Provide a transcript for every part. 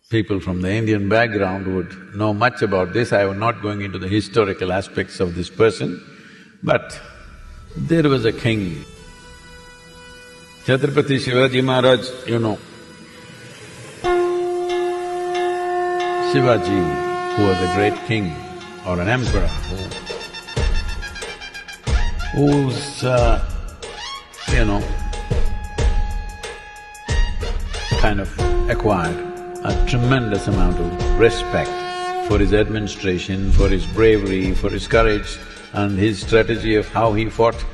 People from the Indian background would know much about this. I am not going into the historical aspects of this person, but there was a king, Chhatrapati Shivaji Maharaj, you know. Shivaji, who was a great king or an emperor, who's, kind of acquired a tremendous amount of respect for his administration, for his bravery, for his courage and his strategy of how he fought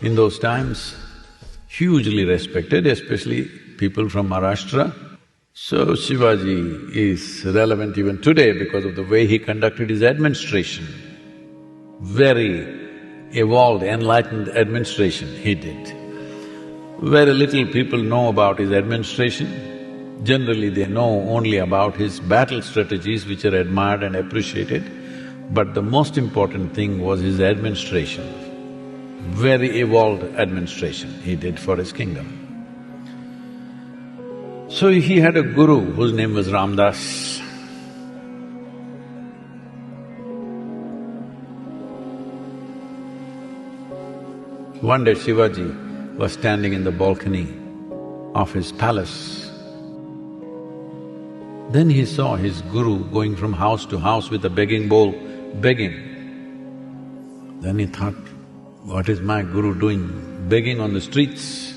in those times. Hugely respected, especially people from Maharashtra. So Shivaji is relevant even today because of the way he conducted his administration. Very evolved, enlightened administration he did. Very little people know about his administration. Generally, they know only about his battle strategies, which are admired and appreciated. But the most important thing was his administration. Very evolved administration he did for his kingdom. So he had a guru whose name was Ramdas. One day Shivaji was standing in the balcony of his palace. Then he saw his guru going from house to house with a begging bowl, begging. Then he thought, what is my guru doing, begging on the streets?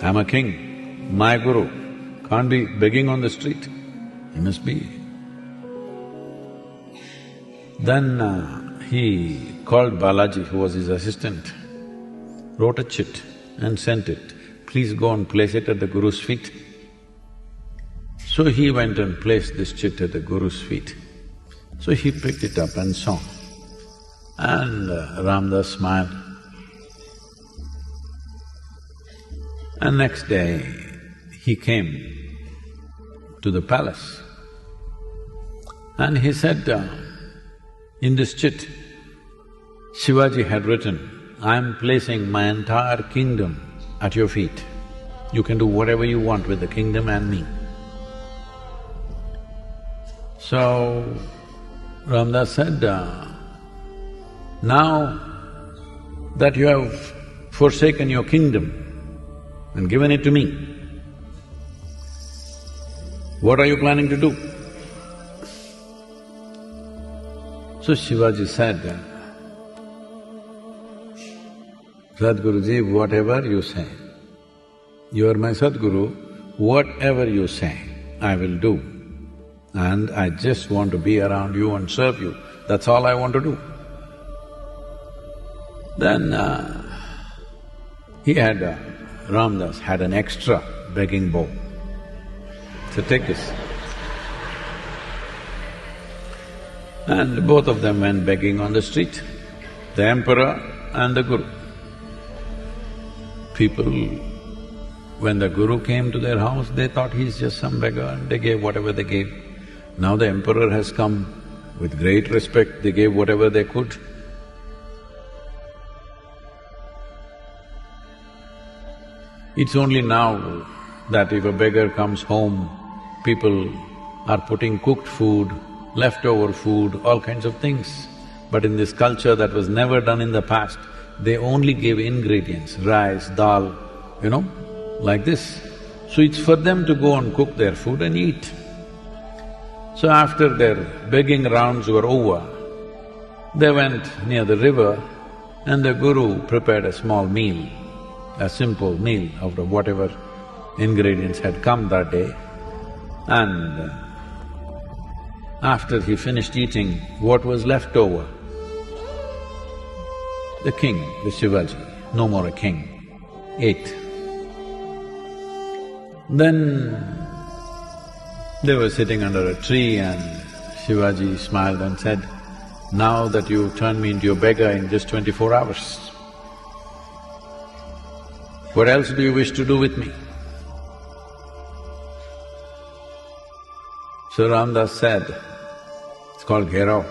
I'm a king, my guru can't be begging on the street, he must be. Then he called Balaji, who was his assistant, wrote a chit and sent it, please go and place it at the guru's feet. So he went and placed this chit at the guru's feet. So he picked it up and saw. And Ramdas smiled. And next day, he came to the palace and he said, in this chit, Shivaji had written, I am placing my entire kingdom at your feet. You can do whatever you want with the kingdom and me. So, Ramdas said, now that you have forsaken your kingdom and given it to me, what are you planning to do? So Shivaji said, Sadhguruji, whatever you say, you are my Sadhguru, whatever you say, I will do. And I just want to be around you and serve you, that's all I want to do. Then Ramdas had an extra begging bowl. So take this. And both of them went begging on the street, the emperor and the guru. People, when the guru came to their house, they thought he's just some beggar and they gave whatever they gave. Now the emperor has come, with great respect, they gave whatever they could. It's only now that if a beggar comes home, people are putting cooked food, leftover food, all kinds of things. But in this culture that was never done in the past, they only gave ingredients, rice, dal, like this. So it's for them to go and cook their food and eat. So after their begging rounds were over, they went near the river and the guru prepared a small meal, a simple meal out of whatever ingredients had come that day. And after he finished eating what was left over, the king, the Shivaji, no more a king, ate. Then they were sitting under a tree and Shivaji smiled and said, now that you turned me into a beggar in just 24 hours, what else do you wish to do with me? So Ramdas said, it's called ghero,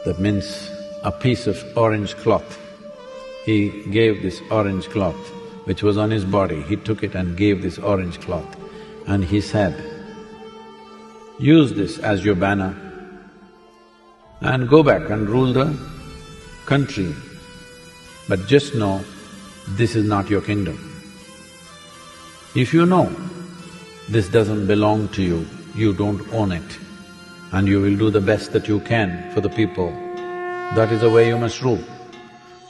that means a piece of orange cloth. He gave this orange cloth, which was on his body, he took it and gave this orange cloth. and he said, use this as your banner and go back and rule the country. But just know, this is not your kingdom. If you know this doesn't belong to you, you don't own it, and you will do the best that you can for the people, that is the way you must rule.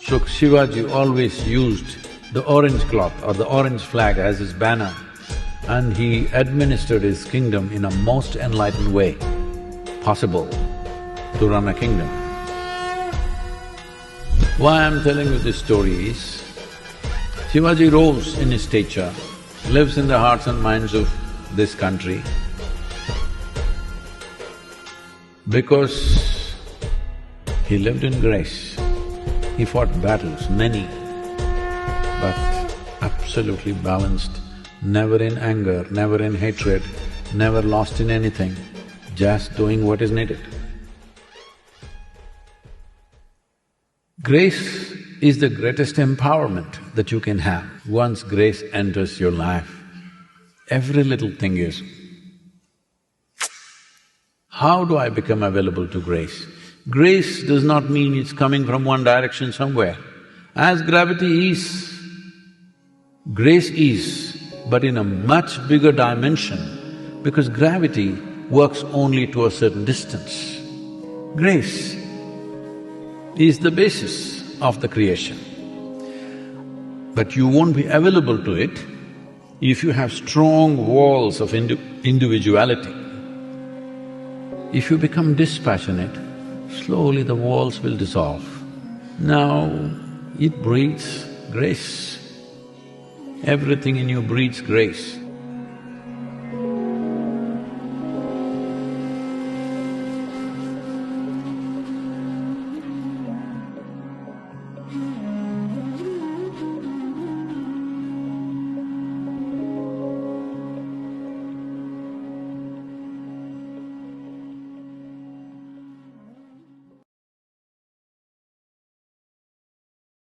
So Shivaji always used the orange cloth or the orange flag as his banner, and he administered his kingdom in a most enlightened way possible to run a kingdom. Why I'm telling you this story is, Shivaji rose in his stature, lives in the hearts and minds of this country because he lived in grace. He fought battles, many, but absolutely balanced, never in anger, never in hatred, never lost in anything, just doing what is needed. Grace is the greatest empowerment that you can have. Once grace enters your life, every little thing is, how do I become available to grace? Grace does not mean it's coming from one direction somewhere. As gravity is, grace is, but in a much bigger dimension, because gravity works only to a certain distance. Grace is the basis of the creation. But you won't be available to it if you have strong walls of individuality. If you become dispassionate, slowly the walls will dissolve. Now, it breathes grace. Everything in you breathes grace.